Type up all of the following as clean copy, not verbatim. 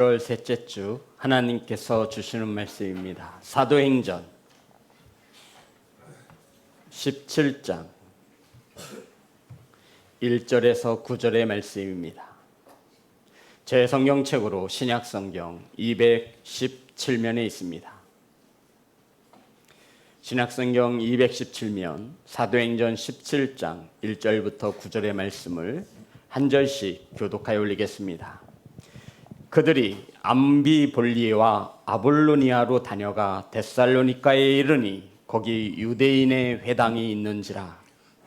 8월 셋째 주 하나님께서 주시는 말씀입니다. 사도행전 17장 1절에서 9절의 말씀입니다. 제 성경책으로 신약성경 217면에 있습니다. 신약성경 217면 사도행전 17장 1절부터 9절의 말씀을 한 절씩 교독하여 올리겠습니다. 그들이 암비볼리에와 아볼로니아로 다녀가 데살로니가에 이르니 거기 유대인의 회당이 있는지라.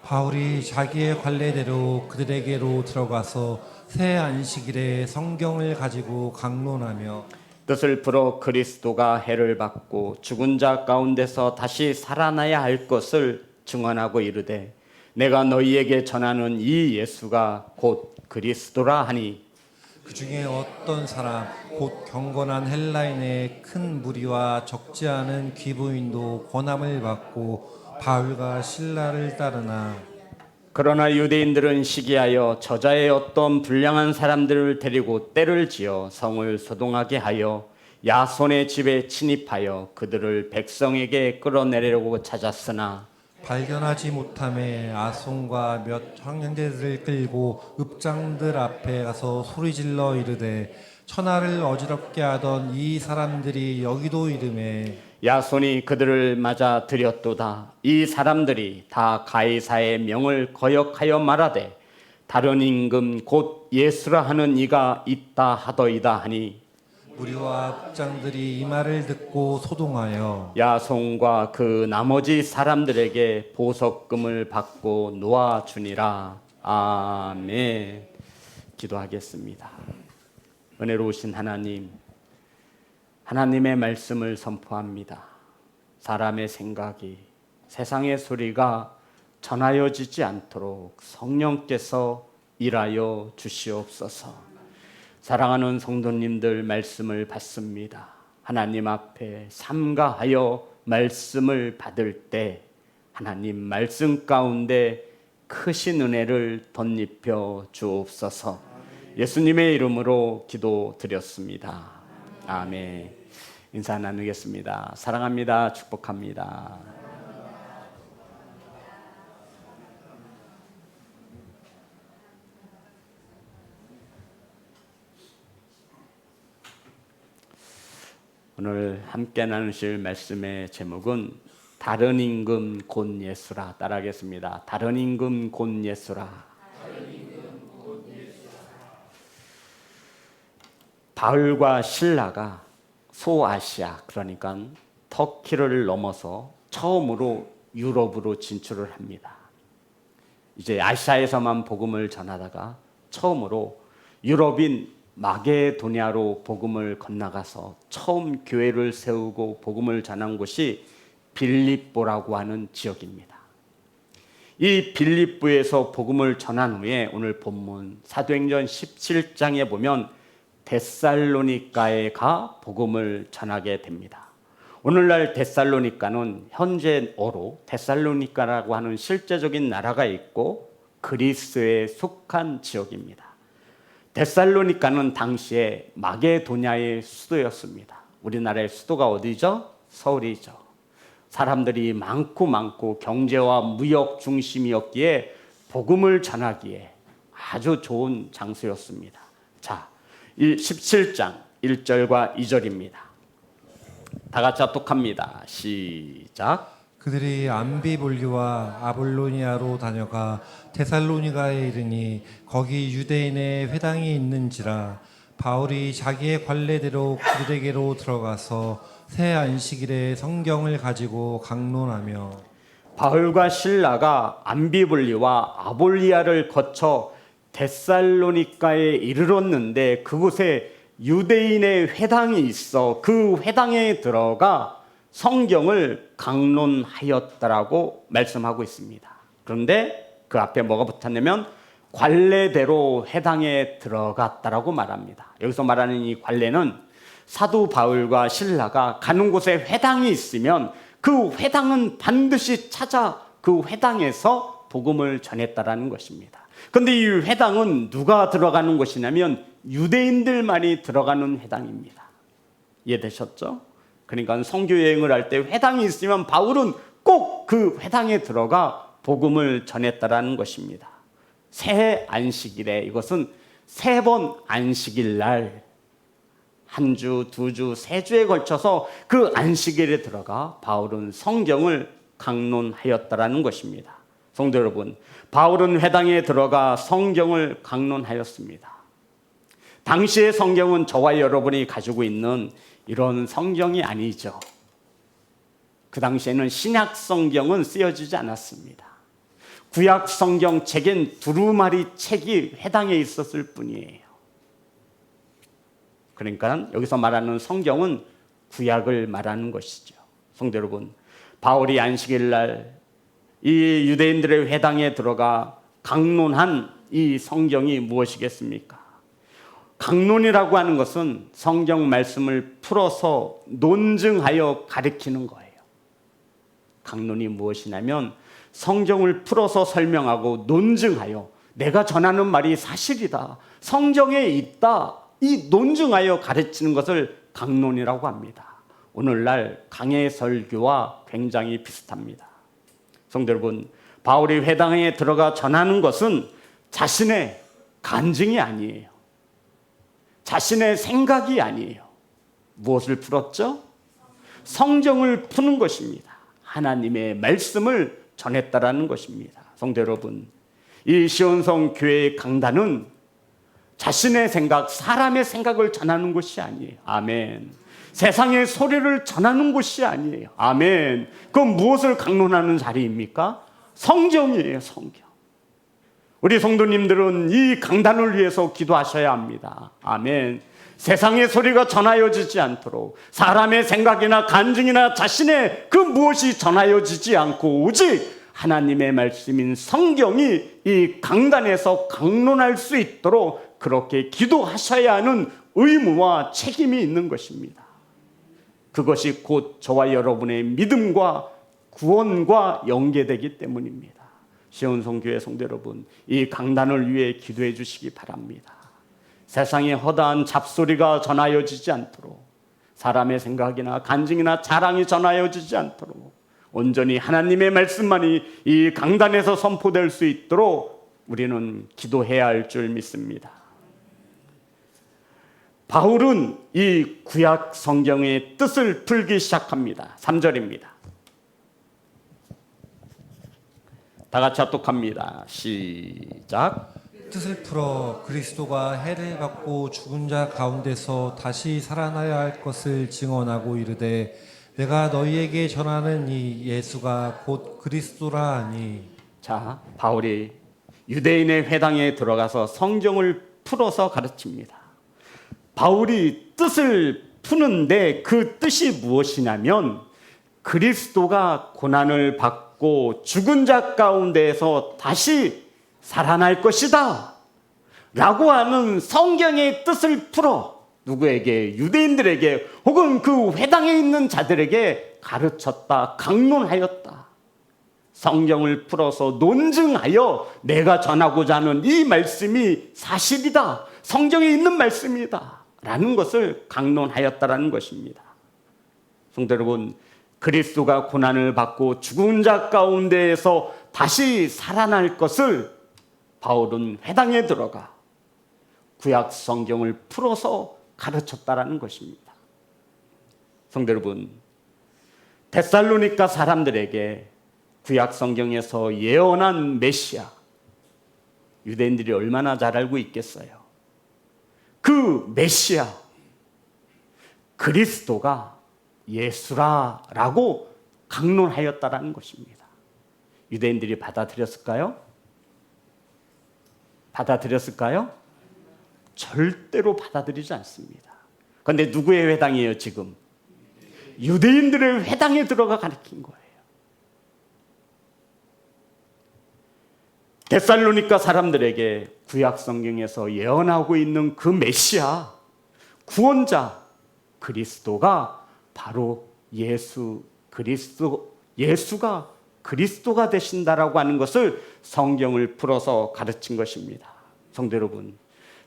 바울이 자기의 관례대로 그들에게로 들어가서 새 안식일에 성경을 가지고 강론하며 뜻을 풀어 그리스도가 해를 받고 죽은 자 가운데서 다시 살아나야 할 것을 증언하고 이르되 내가 너희에게 전하는 이 예수가 곧 그리스도라 하니 그 중에 어떤 사람 곧 경건한 헬라인의 큰 무리와 적지 않은 귀부인도 권함을 받고 바울과 실라를 따르나 그러나 유대인들은 시기하여 저자의 어떤 불량한 사람들을 데리고 떼를 지어 성을 소동하게 하여 야손의 집에 침입하여 그들을 백성에게 끌어내려고 찾았으나 발견하지 못함에 아손과 몇 형제들을 끌고 읍장들 앞에 가서 소리질러 이르되 천하를 어지럽게 하던 이 사람들이 여기도 이르매 야손이 그들을 맞아 들였도다. 이 사람들이 다 가이사의 명을 거역하여 말하되 다른 임금 곧 예수라 하는 이가 있다 하더이다 하니 무리와 읍장들이 이 말을 듣고 소동하여 야손과 그 나머지 사람들에게 보석금을 받고 놓아주니라. 아멘. 기도하겠습니다. 은혜로우신 하나님, 하나님의 말씀을 선포합니다. 사람의 생각이, 세상의 소리가 전하여지지 않도록 성령께서 일하여 주시옵소서. 사랑하는 성도님들 말씀을 받습니다. 하나님 앞에 삼가하여 말씀을 받을 때 하나님 말씀 가운데 크신 은혜를 덧입혀 주옵소서. 예수님의 이름으로 기도드렸습니다. 아멘. 인사 나누겠습니다. 사랑합니다. 축복합니다. 오늘 함께 나누실 말씀의 제목은 다른 임금 곧 예수라. 따라하겠습니다. 다른 임금 곧 예수라. 바울과 실라가 소아시아, 그러니까 터키를 넘어서 처음으로 유럽으로 진출을 합니다. 이제 아시아에서만 복음을 전하다가 처음으로 유럽인 마게도냐로 복음을 건너가서 처음 교회를 세우고 복음을 전한 곳이 빌립보라고 하는 지역입니다. 이 빌립보에서 복음을 전한 후에 오늘 본문 사도행전 17장에 보면 데살로니가에 가 복음을 전하게 됩니다. 오늘날 데살로니가는 현재어로 데살로니가라고 하는 실제적인 나라가 있고 그리스에 속한 지역입니다. 데살로니가는 당시에 마게도냐의 수도였습니다. 우리나라의 수도가 어디죠? 서울이죠. 사람들이 많고 경제와 무역 중심이었기에 복음을 전하기에 아주 좋은 장소였습니다. 자, 17장 1절과 2절입니다. 다 같이 합독합니다. 시작. 그들이 암비볼리와 아볼로니아로 다녀가 데살로니가에 이르니 거기 유대인의 회당이 있는지라. 바울이 자기의 관례대로 그들에게로 들어가서 새 안식일에 성경을 가지고 강론하며 바울과 실라가 암비볼리와 아볼리아를 거쳐 데살로니가에 이르렀는데 그곳에 유대인의 회당이 있어 그 회당에 들어가 성경을 강론하였다라고 말씀하고 있습니다. 그런데 그 앞에 뭐가 붙었냐면 관례대로 회당에 들어갔다라고 말합니다. 여기서 말하는 이 관례는 사도 바울과 실라가 가는 곳에 회당이 있으면 그 회당은 반드시 찾아 그 회당에서 복음을 전했다라는 것입니다. 그런데 이 회당은 누가 들어가는 곳이냐면 유대인들만이 들어가는 회당입니다. 이해되셨죠? 그러니까 선교 여행을 할 때 회당이 있으면 바울은 꼭 그 회당에 들어가 복음을 전했다라는 것입니다. 새 안식일에, 이것은 3번 안식일 날, 한 주, 2주, 3주에 걸쳐서 그 안식일에 들어가 바울은 성경을 강론하였다라는 것입니다. 성도 여러분, 바울은 회당에 들어가 성경을 강론하였습니다. 당시의 성경은 저와 여러분이 가지고 있는 이런 성경이 아니죠. 그 당시에는 신약 성경은 쓰여지지 않았습니다. 구약 성경 책엔 두루마리 책이 회당에 있었을 뿐이에요. 그러니까 여기서 말하는 성경은 구약을 말하는 것이죠. 성도 여러분, 바울이 안식일 날 이 유대인들의 회당에 들어가 강론한 이 성경이 무엇이겠습니까? 강론이라고 하는 것은 성경 말씀을 풀어서 논증하여 가르치는 거예요. 강론이 무엇이냐면 성경을 풀어서 설명하고 논증하여 내가 전하는 말이 사실이다, 성경에 있다, 이 논증하여 가르치는 것을 강론이라고 합니다. 오늘날 강해 설교와 굉장히 비슷합니다. 성도 여러분, 바울이 회당에 들어가 전하는 것은 자신의 간증이 아니에요. 자신의 생각이 아니에요. 무엇을 풀었죠? 성경을 푸는 것입니다. 하나님의 말씀을 전했다라는 것입니다. 성도 여러분, 이 시온성 교회의 강단은 자신의 생각, 사람의 생각을 전하는 곳이 아니에요. 아멘. 세상의 소리를 전하는 곳이 아니에요. 아멘. 그럼 무엇을 강론하는 자리입니까? 성경이에요. 성경. 우리 성도님들은 이 강단을 위해서 기도하셔야 합니다. 아멘. 세상의 소리가 전하여지지 않도록, 사람의 생각이나 간증이나 자신의 그 무엇이 전하여지지 않고 오직 하나님의 말씀인 성경이 이 강단에서 강론할 수 있도록 그렇게 기도하셔야 하는 의무와 책임이 있는 것입니다. 그것이 곧 저와 여러분의 믿음과 구원과 연계되기 때문입니다. 시온성교회 성도 여러분, 이 강단을 위해 기도해 주시기 바랍니다. 세상의 허다한 잡소리가 전하여지지 않도록, 사람의 생각이나 간증이나 자랑이 전하여지지 않도록 온전히 하나님의 말씀만이 이 강단에서 선포될 수 있도록 우리는 기도해야 할 줄 믿습니다. 바울은 이 구약 성경의 뜻을 풀기 시작합니다. 3절입니다. 다 같이 합독합니다. 시작. 뜻을 풀어 그리스도가 해를 받고 죽은 자 가운데서 다시 살아나야 할 것을 증언하고 이르되 내가 너희에게 전하는 이 예수가 곧 그리스도라 하니. 자, 바울이 유대인의 회당에 들어가서 성경을 풀어서 가르칩니다. 바울이 뜻을 푸는데 그 뜻이 무엇이냐면 그리스도가 고난을 받고 죽은 자 가운데에서 다시 살아날 것이다 라고 하는 성경의 뜻을 풀어 누구에게? 유대인들에게 혹은 그 회당에 있는 자들에게 가르쳤다, 강론하였다. 성경을 풀어서 논증하여 내가 전하고자 하는 이 말씀이 사실이다, 성경에 있는 말씀이다 라는 것을 강론하였다라는 것입니다. 성도 여러분, 그리스도가 고난을 받고 죽은 자 가운데에서 다시 살아날 것을 바울은 회당에 들어가 구약 성경을 풀어서 가르쳤다라는 것입니다. 성도 여러분, 데살로니가 사람들에게 구약 성경에서 예언한 메시아, 유대인들이 얼마나 잘 알고 있겠어요. 그 메시아 그리스도가 예수라라고 강론하였다라는 것입니다. 유대인들이 받아들였을까요? 받아들였을까요? 절대로 받아들이지 않습니다. 그런데 누구의 회당이에요 지금? 유대인들의 회당에 들어가 가르친 거예요. 데살로니가 사람들에게 구약 성경에서 예언하고 있는 그 메시아, 구원자 그리스도가 바로 예수 그리스도, 예수가 그리스도가 되신다라고 하는 것을 성경을 풀어서 가르친 것입니다. 성도 여러분,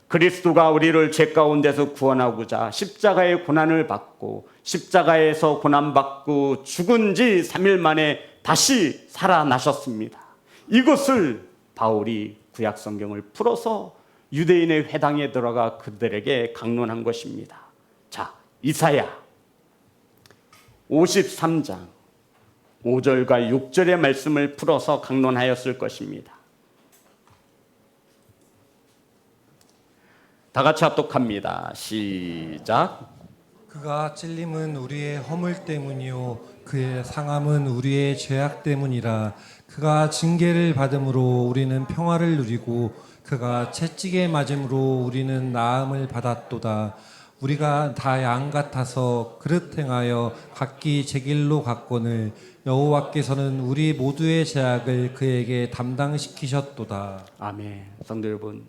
그리스도가 우리를 죄 가운데서 구원하고자 십자가의 고난을 받고 십자가에서 고난받고 죽은 지 3일 만에 다시 살아나셨습니다. 이것을 바울이 구약 성경을 풀어서 유대인의 회당에 들어가 그들에게 강론한 것입니다. 자, 이사야 53장 5절과 6절의 말씀을 풀어서 강론하였을 것입니다. 다 같이 합독합니다. 시작. 그가 찔림은 우리의 허물 때문이요 그의 상함은 우리의 죄악 때문이라. 그가 징계를 받음으로 우리는 평화를 누리고 그가 채찍에 맞음으로 우리는 나음을 받았도다. 우리가 다 양 같아서 그릇 행하여 각기 제 길로 갔거늘 여호와께서는 우리 모두의 죄악을 그에게 담당시키셨도다. 아멘. 성도 여러분,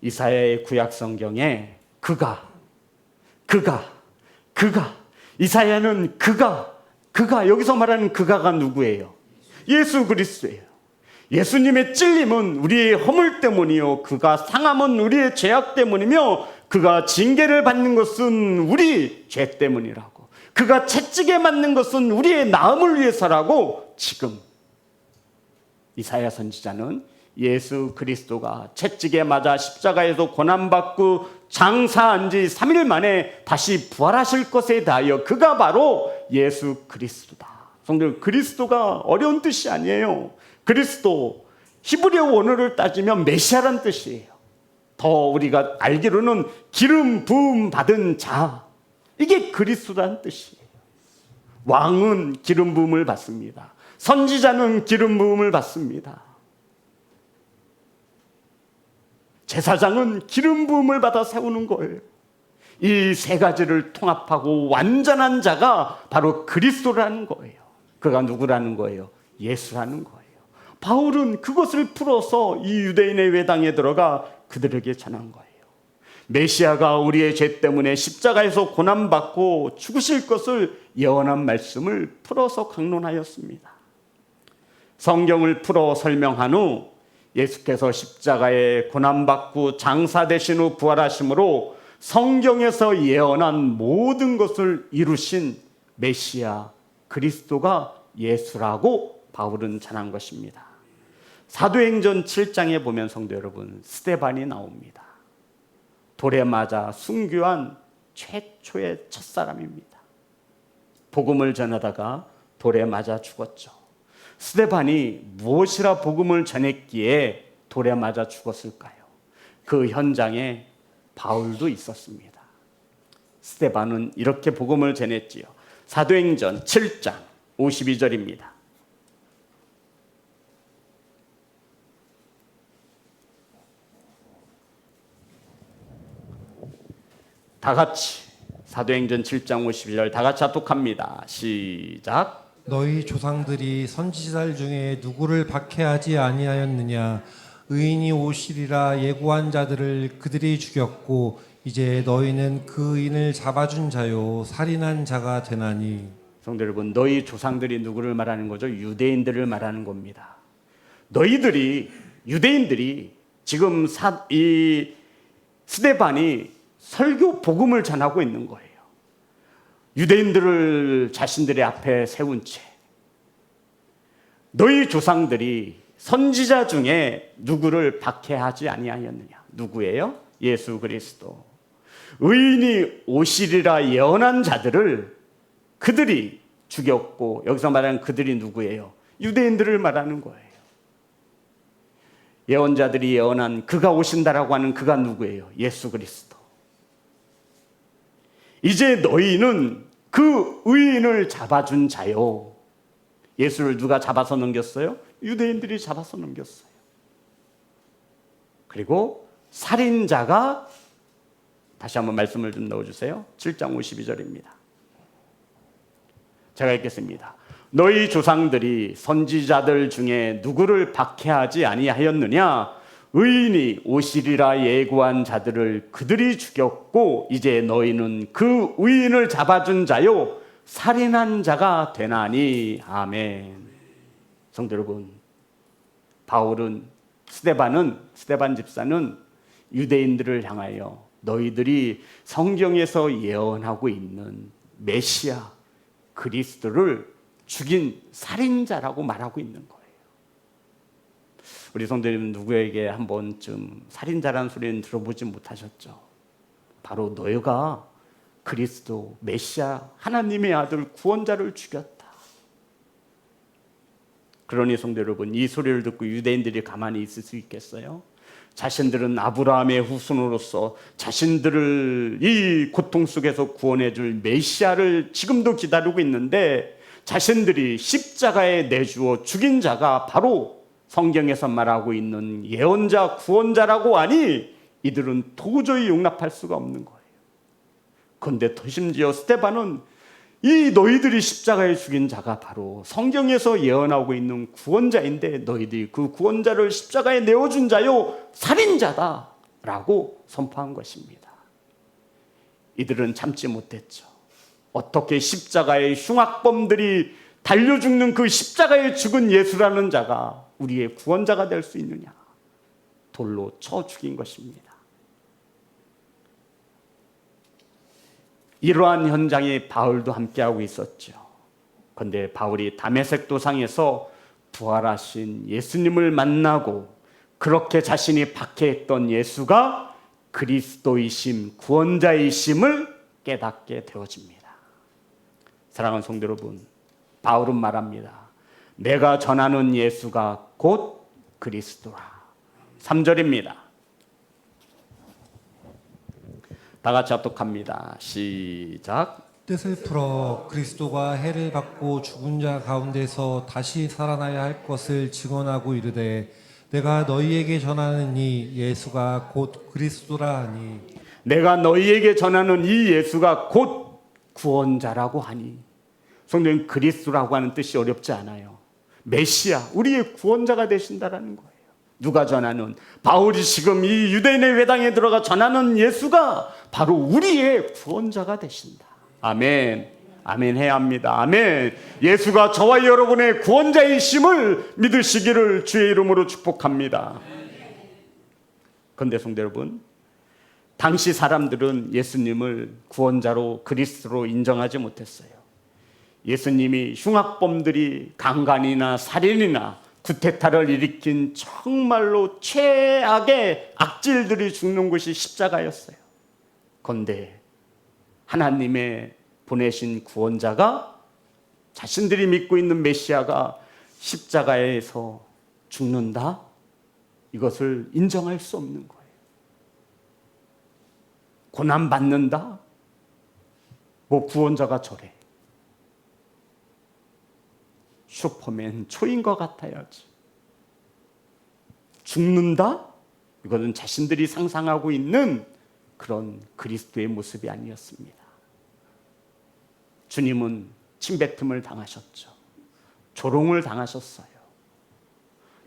이사야의 구약 성경에 그가 이사야는 그가 여기서 말하는 그가가 누구예요? 예수 그리스도예요. 예수님의 찔림은 우리의 허물 때문이요 그가 상함은 우리의 죄악 때문이며 그가 징계를 받는 것은 우리 죄 때문이라고, 그가 채찍에 맞는 것은 우리의 나음을 위해서라고. 지금 이사야 선지자는 예수 그리스도가 채찍에 맞아 십자가에서 고난받고 장사한 지 3일 만에 다시 부활하실 것에 대하여 그가 바로 예수 그리스도다. 성도, 그리스도가 어려운 뜻이 아니에요. 그리스도 히브리어 원어를 따지면 메시아란 뜻이에요. 더 우리가 알기로는 기름 부음 받은 자, 이게 그리스도란 뜻이에요. 왕은 기름 부음을 받습니다. 선지자는 기름 부음을 받습니다. 제사장은 기름 부음을 받아 세우는 거예요. 이 세 가지를 통합하고 완전한 자가 바로 그리스도라는 거예요. 그가 누구라는 거예요? 예수라는 거예요. 바울은 그것을 풀어서 이 유대인의 회당에 들어가 그들에게 전한 거예요. 메시아가 우리의 죄 때문에 십자가에서 고난받고 죽으실 것을 예언한 말씀을 풀어서 강론하였습니다. 성경을 풀어 설명한 후 예수께서 십자가에 고난받고 장사되신 후 부활하심으로 성경에서 예언한 모든 것을 이루신 메시아 그리스도가 예수라고 바울은 전한 것입니다. 사도행전 7장에 보면 성도 여러분, 스데반이 나옵니다. 돌에 맞아 순교한 최초의 첫사람입니다. 복음을 전하다가 돌에 맞아 죽었죠. 스데반이 무엇이라 복음을 전했기에 돌에 맞아 죽었을까요? 그 현장에 바울도 있었습니다. 스데반은 이렇게 복음을 전했지요. 사도행전 7장 52절입니다. 다 같이 사도행전 7장 52절 다 같이 합독합니다. 시작. 너희 조상들이 선지자들 중에 누구를 박해하지 아니하였느냐? 의인이 오시리라 예고한 자들을 그들이 죽였고 이제 너희는 그 의인을 잡아준 자요 살인한 자가 되나니. 성도 여러분, 너희 조상들이 누구를 말하는 거죠? 유대인들을 말하는 겁니다. 너희들이, 유대인들이 지금 이 스데반이 설교 복음을 전하고 있는 거예요. 유대인들을 자신들의 앞에 세운 채 너희 조상들이 선지자 중에 누구를 박해하지 아니하였느냐? 누구예요? 예수 그리스도. 의인이 오시리라 예언한 자들을 그들이 죽였고, 여기서 말하는 그들이 누구예요? 유대인들을 말하는 거예요. 예언자들이 예언한 그가 오신다라고 하는 그가 누구예요? 예수 그리스도. 이제 너희는 그 의인을 잡아준 자요. 예수를 누가 잡아서 넘겼어요? 유대인들이 잡아서 넘겼어요. 그리고 살인자가, 다시 한번 말씀을 좀 넣어주세요. 7장 52절입니다. 제가 읽겠습니다. 너희 조상들이 선지자들 중에 누구를 박해하지 아니하였느냐? 의인이 오시리라 예고한 자들을 그들이 죽였고 이제 너희는 그 의인을 잡아준 자요 살인한 자가 되나니. 아멘. 성도 여러분, 스데반 집사는 유대인들을 향하여 너희들이 성경에서 예언하고 있는 메시아 그리스도를 죽인 살인자라고 말하고 있는 거예요. 우리 성도님 누구에게 한 번쯤 살인자라는 소리는 들어보지 못하셨죠? 바로 너희가 그리스도 메시아 하나님의 아들 구원자를 죽였다. 그러니 성도 여러분, 이 소리를 듣고 유대인들이 가만히 있을 수 있겠어요? 자신들은 아브라함의 후손으로서 자신들을 이 고통 속에서 구원해 줄 메시아를 지금도 기다리고 있는데, 자신들이 십자가에 내주어 죽인 자가 바로 성경에서 말하고 있는 예언자 구원자라고 하니 이들은 도저히 용납할 수가 없는 거예요. 그런데 더 심지어 스데반은 이 너희들이 십자가에 죽인 자가 바로 성경에서 예언하고 있는 구원자인데 너희들이 그 구원자를 십자가에 내어준 자요 살인자다 라고 선포한 것입니다. 이들은 참지 못했죠. 어떻게 십자가의 흉악범들이 달려 죽는 그 십자가에 죽은 예수라는 자가 우리의 구원자가 될 수 있느냐. 돌로 쳐 죽인 것입니다. 이러한 현장에 바울도 함께하고 있었죠. 그런데 바울이 다메섹 도상에서 부활하신 예수님을 만나고 그렇게 자신이 박해했던 예수가 그리스도이심, 구원자이심을 깨닫게 되어집니다. 사랑하는 성도 여러분, 바울은 말합니다. 내가 전하는 예수가 곧 그리스도라. 3절입니다. 다 같이 합독합니다. 시작. 뜻을 풀어 그리스도가 해를 받고 죽은 자 가운데서 다시 살아나야 할 것을 증언하고 이르되 내가 너희에게 전하는 이 예수가 곧 그리스도라 하니. 내가 너희에게 전하는 이 예수가 곧 구원자라고 하니. 성도님, 그리스도라고 하는 뜻이 어렵지 않아요. 메시아, 우리의 구원자가 되신다라는 거예요. 누가 전하는? 바울이 지금 이 유대인의 회당에 들어가 전하는 예수가 바로 우리의 구원자가 되신다. 아멘. 아멘 해야 합니다. 아멘. 예수가 저와 여러분의 구원자이심을 믿으시기를 주의 이름으로 축복합니다. 그런데 성도 여러분, 당시 사람들은 예수님을 구원자로 그리스도로 인정하지 못했어요. 예수님이 흉악범들이 강간이나 살인이나 구테타를 일으킨 정말로 최악의 악질들이 죽는 곳이 십자가였어요. 그런데 하나님의 보내신 구원자가, 자신들이 믿고 있는 메시아가 십자가에서 죽는다? 이것을 인정할 수 없는 거예요. 고난받는다? 뭐 구원자가 저래. 슈퍼맨 초인 것 같아야지. 죽는다? 이거는 자신들이 상상하고 있는 그런 그리스도의 모습이 아니었습니다. 주님은 침뱉음을 당하셨죠. 조롱을 당하셨어요.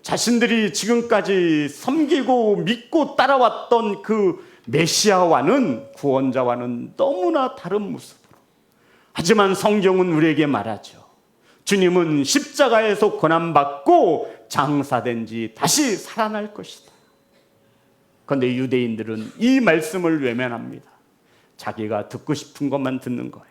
자신들이 지금까지 섬기고 믿고 따라왔던 그 메시아와는, 구원자와는 너무나 다른 모습으로. 하지만 성경은 우리에게 말하죠. 주님은 십자가에서 고난받고 장사된 지 다시 살아날 것이다. 그런데 유대인들은 이 말씀을 외면합니다. 자기가 듣고 싶은 것만 듣는 거예요.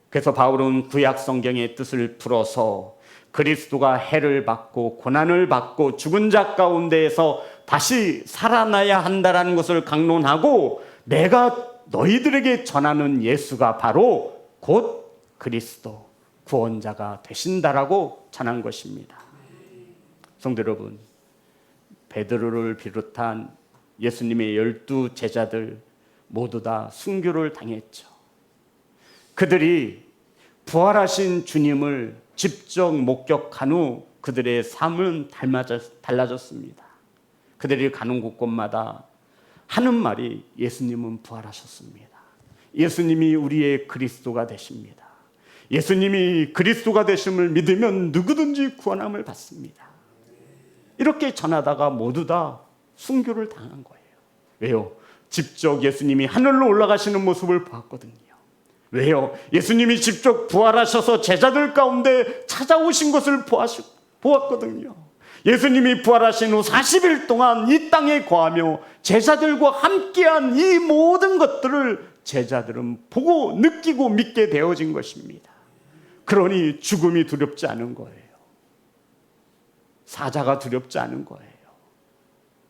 그래서 바울은 구약 성경의 뜻을 풀어서 그리스도가 해를 받고 고난을 받고 죽은 자 가운데에서 다시 살아나야 한다는 것을 강론하고, 내가 너희들에게 전하는 예수가 바로 곧 그리스도 구원자가 되신다라고 전한 것입니다. 성도 여러분, 베드로를 비롯한 예수님의 12 제자들 모두 다 순교를 당했죠. 그들이 부활하신 주님을 직접 목격한 후 그들의 삶은 달라졌습니다. 그들이 가는 곳곳마다 하는 말이 예수님은 부활하셨습니다. 예수님이 우리의 그리스도가 되십니다. 예수님이 그리스도가 되심을 믿으면 누구든지 구원함을 받습니다. 이렇게 전하다가 모두 다 순교를 당한 거예요. 왜요? 직접 예수님이 하늘로 올라가시는 모습을 보았거든요. 왜요? 예수님이 직접 부활하셔서 제자들 가운데 찾아오신 것을 보았거든요. 예수님이 부활하신 후 40일 동안 이 땅에 거하며 제자들과 함께한 이 모든 것들을 제자들은 보고 느끼고 믿게 되어진 것입니다. 그러니 죽음이 두렵지 않은 거예요. 사자가 두렵지 않은 거예요.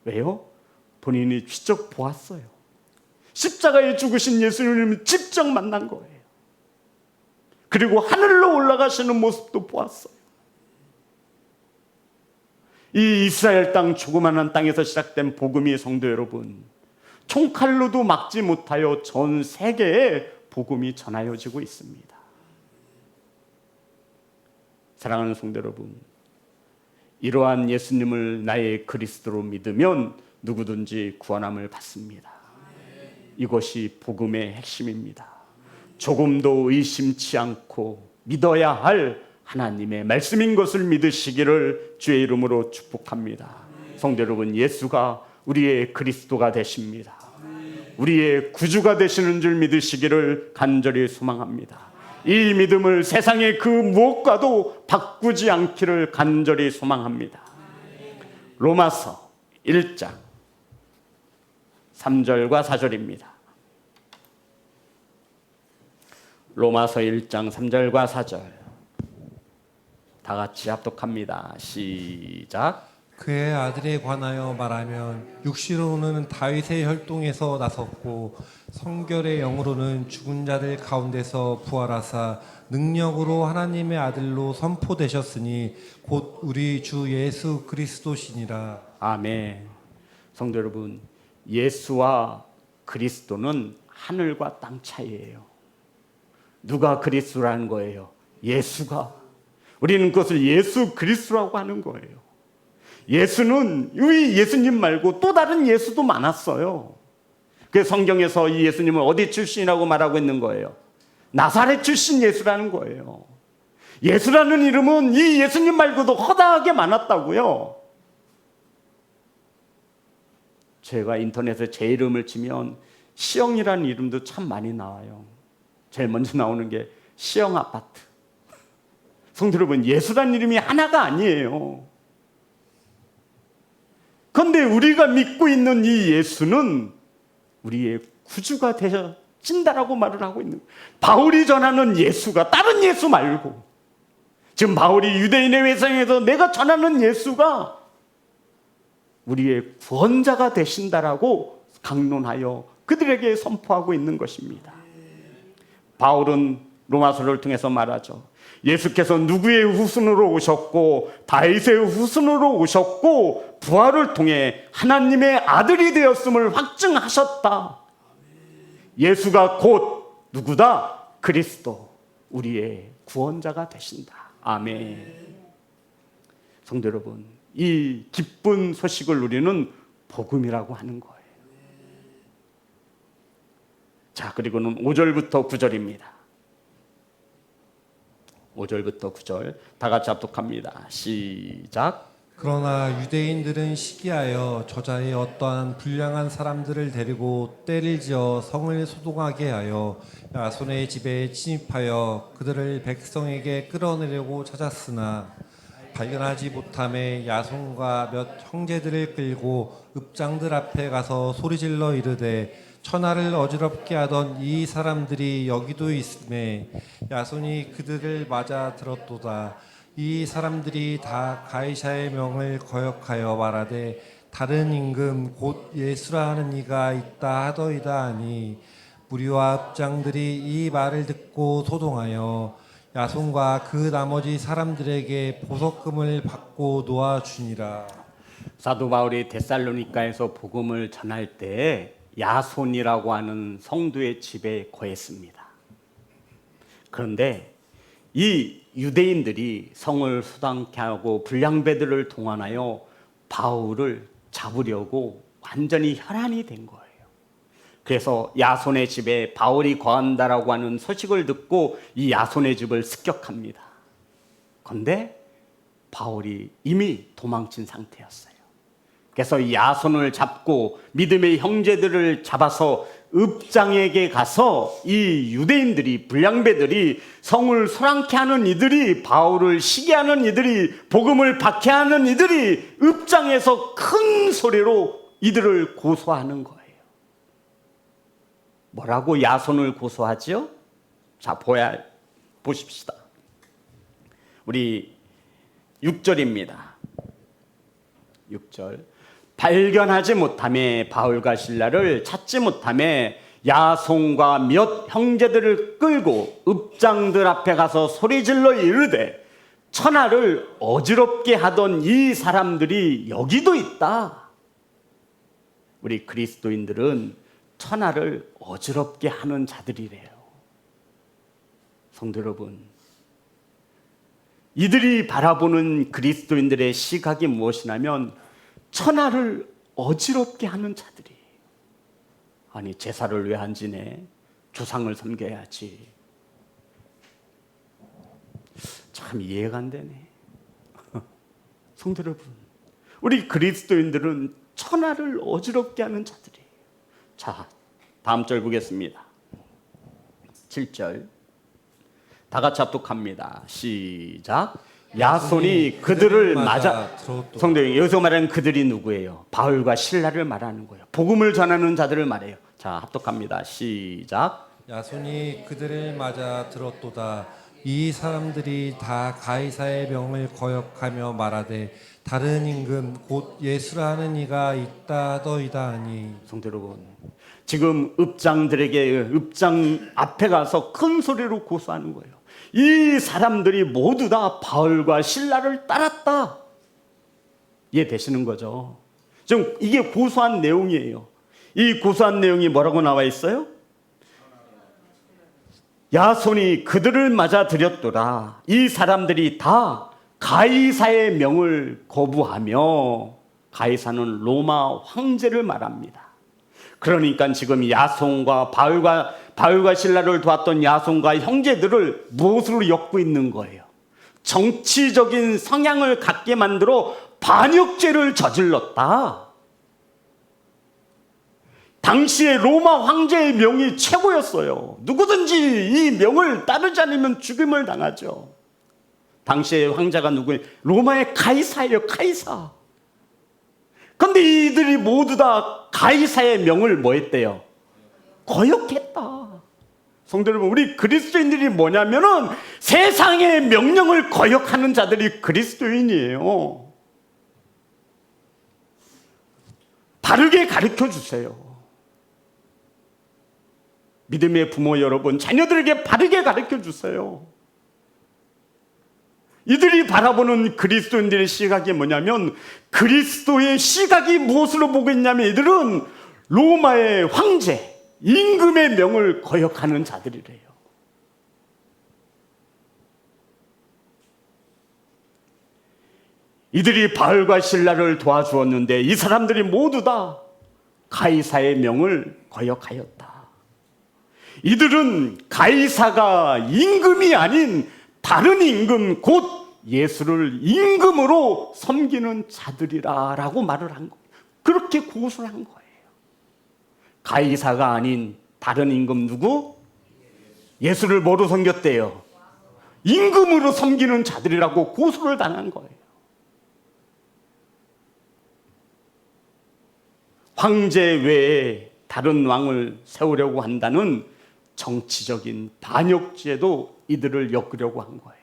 왜요? 본인이 직접 보았어요. 십자가에 죽으신 예수님을 직접 만난 거예요. 그리고 하늘로 올라가시는 모습도 보았어요. 이 이스라엘 땅, 조그마한 땅에서 시작된 복음이 성도 여러분, 총칼로도 막지 못하여 전 세계에 복음이 전하여지고 있습니다. 사랑하는 성도 여러분, 이러한 예수님을 나의 그리스도로 믿으면 누구든지 구원함을 받습니다. 이것이 복음의 핵심입니다. 조금도 의심치 않고 믿어야 할 하나님의 말씀인 것을 믿으시기를 주의 이름으로 축복합니다. 성도 여러분, 예수가 우리의 그리스도가 되십니다. 우리의 구주가 되시는 줄 믿으시기를 간절히 소망합니다. 이 믿음을 세상의 그 무엇과도 바꾸지 않기를 간절히 소망합니다. 로마서 1장 3절과 4절입니다. 로마서 1장 3절과 4절 다 같이 합독합니다. 시작. 그의 아들에 관하여 말하면 육시로는 다윗의 혈통에서 나섰고 성결의 영으로는 죽은 자들 가운데서 부활하사 능력으로 하나님의 아들로 선포되셨으니 곧 우리 주 예수 그리스도시니라. 아멘. 성도 여러분, 예수와 그리스도는 하늘과 땅 차이예요. 누가 그리스도라는 거예요? 예수가. 우리는 그것을 예수 그리스도라고 하는 거예요. 예수는 이 예수님 말고 또 다른 예수도 많았어요. 그 성경에서 이 예수님을 어디 출신이라고 말하고 있는 거예요? 나사렛 출신 예수라는 거예요. 예수라는 이름은 이 예수님 말고도 허다하게 많았다고요. 제가 인터넷에 제 이름을 치면 시영이라는 이름도 참 많이 나와요. 제일 먼저 나오는 게 시영 아파트. 성도 여러분, 예수라는 이름이 하나가 아니에요. 그런데 우리가 믿고 있는 이 예수는 우리의 구주가 되신다라고 말을 하고 있는 거예요. 바울이 전하는 예수가 다른 예수 말고, 지금 바울이 유대인의 회상에서 내가 전하는 예수가 우리의 구원자가 되신다라고 강론하여 그들에게 선포하고 있는 것입니다. 바울은 로마서를 통해서 말하죠. 예수께서 누구의 후손으로 오셨고 다윗의 후손으로 오셨고 부활을 통해 하나님의 아들이 되었음을 확증하셨다. 예수가 곧 누구다? 그리스도, 우리의 구원자가 되신다. 아멘. 성도 여러분, 이 기쁜 소식을 우리는 복음이라고 하는 거예요. 자, 그리고는 5절부터 9절입니다. 5절부터 9절 다 같이 합독합니다. 시작. 그러나 유대인들은 시기하여 저자의 어떠한 불량한 사람들을 데리고 때를 지어 성을 소동하게 하여 야손의 집에 침입하여 그들을 백성에게 끌어내려고 찾았으나 발견하지 못함에 야손과 몇 형제들을 끌고 읍장들 앞에 가서 소리질러 이르되 천하를 어지럽게 하던 이 사람들이 여기도 있음에 야손이 그들을 맞아 들었도다. 이 사람들이 다 가이사의 명을 거역하여 말하되 다른 임금 곧 예수라 하는 이가 있다 하더이다 하니 무리와 읍장들이 이 말을 듣고 소동하여 야손과 그 나머지 사람들에게 보석금을 받고 놓아주니라. 사도 바울이 데살로니가에서 복음을 전할 때 야손이라고 하는 성도의 집에 거했습니다. 그런데 이 유대인들이 성을 수당케 하고 불량배들을 동원하여 바울을 잡으려고 완전히 혈안이 된 거예요. 그래서 야손의 집에 바울이 거한다라고 하는 소식을 듣고 이 야손의 집을 습격합니다. 그런데 바울이 이미 도망친 상태였어요. 그래서 야손을 잡고 믿음의 형제들을 잡아서 읍장에게 가서 이 유대인들이, 불량배들이, 성을 소란케 하는 이들이, 바울을 시기하는 이들이, 복음을 박해하는 이들이 읍장에서 큰 소리로 이들을 고소하는 거예요. 뭐라고 야손을 고소하지요? 자, 보십시다. 우리 6절입니다. 6절. 발견하지 못하매 바울과 실라를 찾지 못하매 야손과 몇 형제들을 끌고 읍장들 앞에 가서 소리질러 이르되 천하를 어지럽게 하던 이 사람들이 여기도 있다. 우리 그리스도인들은 천하를 어지럽게 하는 자들이래요. 성도 여러분, 이들이 바라보는 그리스도인들의 시각이 무엇이냐면 천하를 어지럽게 하는 자들이에요. 아니, 제사를 왜 안 지내? 조상을 섬겨야지. 참 이해가 안 되네. 성도 여러분, 우리 그리스도인들은 천하를 어지럽게 하는 자들이에요. 자, 다음 절 보겠습니다. 7절. 다 같이 합독합니다. 시작. 야손이 그들을 맞아. 성도님, 여기서 말하는 그들이 누구예요? 바울과 실라를 말하는 거예요. 복음을 전하는 자들을 말해요. 자, 합독합니다. 시작. 야손이 그들을 맞아 들었도다. 이 사람들이 다 가이사의 명을 거역하며 말하되 다른 임금 곧 예수라 하는 이가 있다더이다 하니. 성도 여러분, 지금 읍장들에게 읍장 앞에 가서 큰 소리로 고소하는 거예요. 이 사람들이 모두 다 바울과 실라를 따랐다. 이해되시는 거죠? 지금 이게 고소한 내용이에요. 이 고소한 내용이 뭐라고 나와 있어요? 야손이 그들을 맞아들였더라. 이 사람들이 다 가이사의 명을 거부하며, 가이사는 로마 황제를 말합니다. 그러니까 지금 야손과 바울과 실라를 도왔던 야손과 형제들을 무엇으로 엮고 있는 거예요? 정치적인 성향을 갖게 만들어 반역죄를 저질렀다. 당시에 로마 황제의 명이 최고였어요. 누구든지 이 명을 따르지 않으면 죽임을 당하죠. 당시의 황제가 누구예요? 로마의 가이사예요. 가이사. 그런데 이들이 모두 다 가이사의 명을 뭐 했대요? 거역했다. 성도 여러분, 우리 그리스도인들이 뭐냐면은 세상의 명령을 거역하는 자들이 그리스도인이에요. 바르게 가르쳐 주세요. 믿음의 부모 여러분, 자녀들에게 바르게 가르쳐 주세요. 이들이 바라보는 그리스도인들의 시각이 뭐냐면, 그리스도의 시각이 무엇으로 보고 있냐면, 이들은 로마의 황제, 임금의 명을 거역하는 자들이래요. 이들이 바울과 실라를 도와주었는데 이 사람들이 모두 다 가이사의 명을 거역하였다. 이들은 가이사가 임금이 아닌 다른 임금, 곧 예수를 임금으로 섬기는 자들이라고 말을 한 거예요. 그렇게 고소를 한 거예요. 가이사가 아닌 다른 임금 누구? 예수를 뭐로 섬겼대요? 임금으로 섬기는 자들이라고 고소를 당한 거예요. 황제 외에 다른 왕을 세우려고 한다는 정치적인 반역죄도 이들을 엮으려고 한 거예요.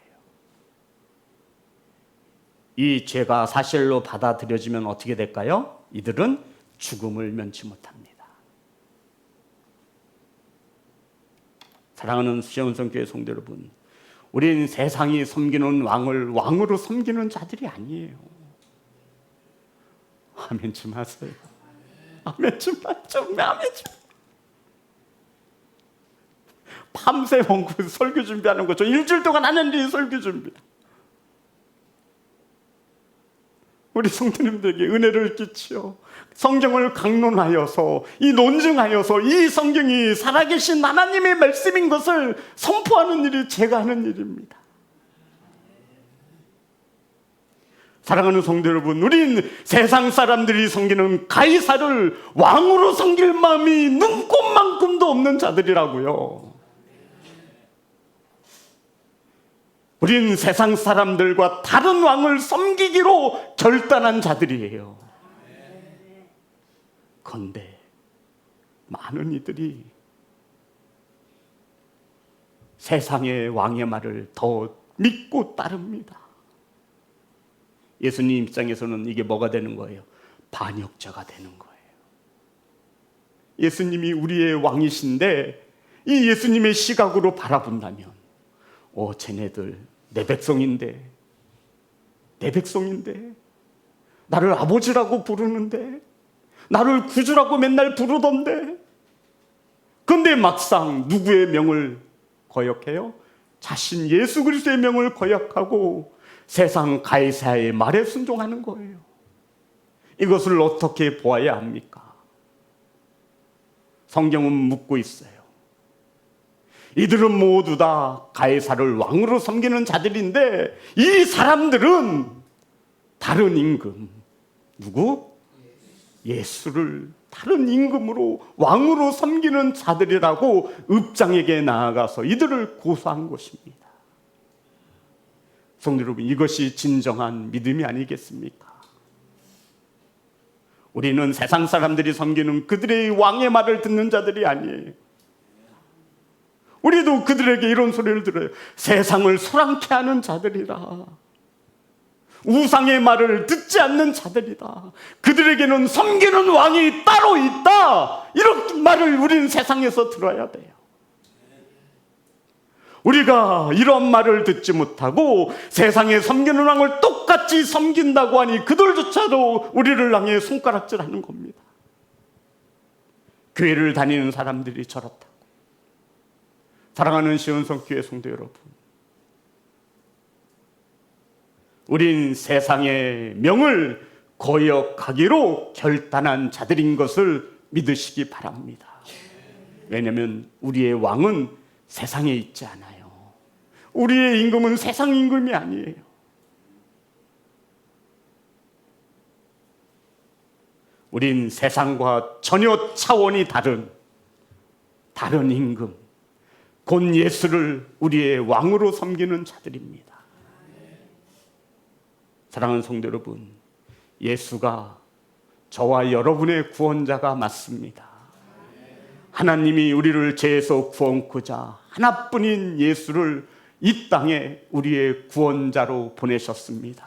이 죄가 사실로 받아들여지면 어떻게 될까요? 이들은 죽음을 면치 못합니다. 사랑하는 수영성교회 성도 여러분, 우리는 세상이 섬기는 왕을 왕으로 섬기는 자들이 아니에요. 아멘 좀 하세요. 아멘 좀 하죠. 아멘 좀. 밤새 원고 설교 준비하는 거죠. 일주일 동안 하는 일이 설교 준비. 우리 성도님들에게 은혜를 끼치어 성경을 강론하여서 이 논증하여서 이 성경이 살아계신 하나님의 말씀인 것을 선포하는 일이 제가 하는 일입니다. 사랑하는 성도 여러분, 우린 세상 사람들이 섬기는 가이사를 왕으로 섬길 마음이 눈꼽만큼도 없는 자들이라고요. 우린 세상 사람들과 다른 왕을 섬기기로 결단한 자들이에요. 그런데 많은 이들이 세상의 왕의 말을 더 믿고 따릅니다. 예수님 입장에서는 이게 뭐가 되는 거예요? 반역자가 되는 거예요. 예수님이 우리의 왕이신데 이 예수님의 시각으로 바라본다면 쟤네들 내 백성인데 나를 아버지라고 부르는데 나를 구주라고 맨날 부르던데, 근데 막상 누구의 명을 거역해요? 자신 예수 그리스도의 명을 거역하고 세상 가이사의 말에 순종하는 거예요. 이것을 어떻게 보아야 합니까? 성경은 묻고 있어요. 이들은 모두 다 가이사를 왕으로 섬기는 자들인데 이 사람들은 다른 임금, 누구? 예수를 다른 임금으로 왕으로 섬기는 자들이라고 읍장에게 나아가서 이들을 고소한 것입니다. 성도 여러분, 이것이 진정한 믿음이 아니겠습니까? 우리는 세상 사람들이 섬기는 그들의 왕의 말을 듣는 자들이 아니에요. 우리도 그들에게 이런 소리를 들어요. 세상을 소란케 하는 자들이라, 우상의 말을 듣지 않는 자들이다, 그들에게는 섬기는 왕이 따로 있다, 이런 말을 우리는 세상에서 들어야 돼요. 우리가 이런 말을 듣지 못하고 세상에 섬기는 왕을 똑같이 섬긴다고 하니 그들조차도 우리를 향해 손가락질하는 겁니다. 교회를 다니는 사람들이 저렇다고. 사랑하는 시온성교회 성도 여러분, 우린 세상의 명을 거역하기로 결단한 자들인 것을 믿으시기 바랍니다. 왜냐하면 우리의 왕은 세상에 있지 않아요. 우리의 임금은 세상 임금이 아니에요. 우린 세상과 전혀 차원이 다른 임금, 곧 예수를 우리의 왕으로 섬기는 자들입니다. 사랑하는 성도 여러분, 예수가 저와 여러분의 구원자가 맞습니다. 하나님이 우리를 죄에서 구원코자 하나뿐인 예수를 이 땅에 우리의 구원자로 보내셨습니다.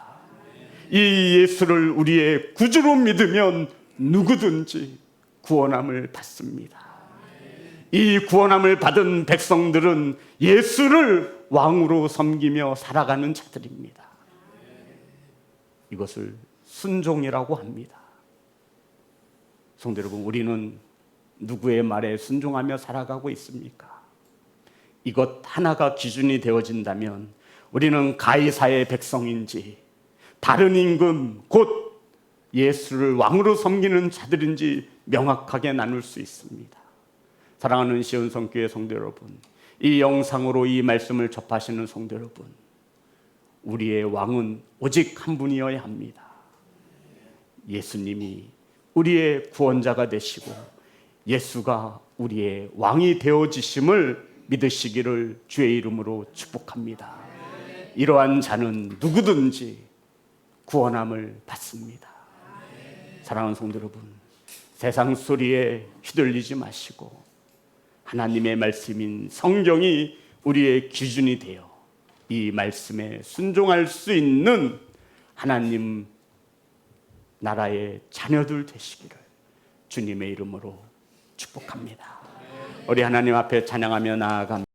이 예수를 우리의 구주로 믿으면 누구든지 구원함을 받습니다. 이 구원함을 받은 백성들은 예수를 왕으로 섬기며 살아가는 자들입니다. 이것을 순종이라고 합니다. 성도 여러분, 우리는 누구의 말에 순종하며 살아가고 있습니까? 이것 하나가 기준이 되어진다면 우리는 가이사의 백성인지 다른 임금 곧 예수를 왕으로 섬기는 자들인지 명확하게 나눌 수 있습니다. 사랑하는 시온성교회 성도 여러분, 이 영상으로 이 말씀을 접하시는 성도 여러분, 우리의 왕은 오직 한 분이어야 합니다. 예수님이 우리의 구원자가 되시고 예수가 우리의 왕이 되어지심을 믿으시기를 주의 이름으로 축복합니다. 이러한 자는 누구든지 구원함을 받습니다. 사랑하는 성도 여러분, 세상 소리에 휘둘리지 마시고 하나님의 말씀인 성경이 우리의 기준이 되어 이 말씀에 순종할 수 있는 하나님 나라의 자녀들 되시기를 주님의 이름으로 축복합니다. 우리 하나님 앞에 찬양하며 나아갑니다.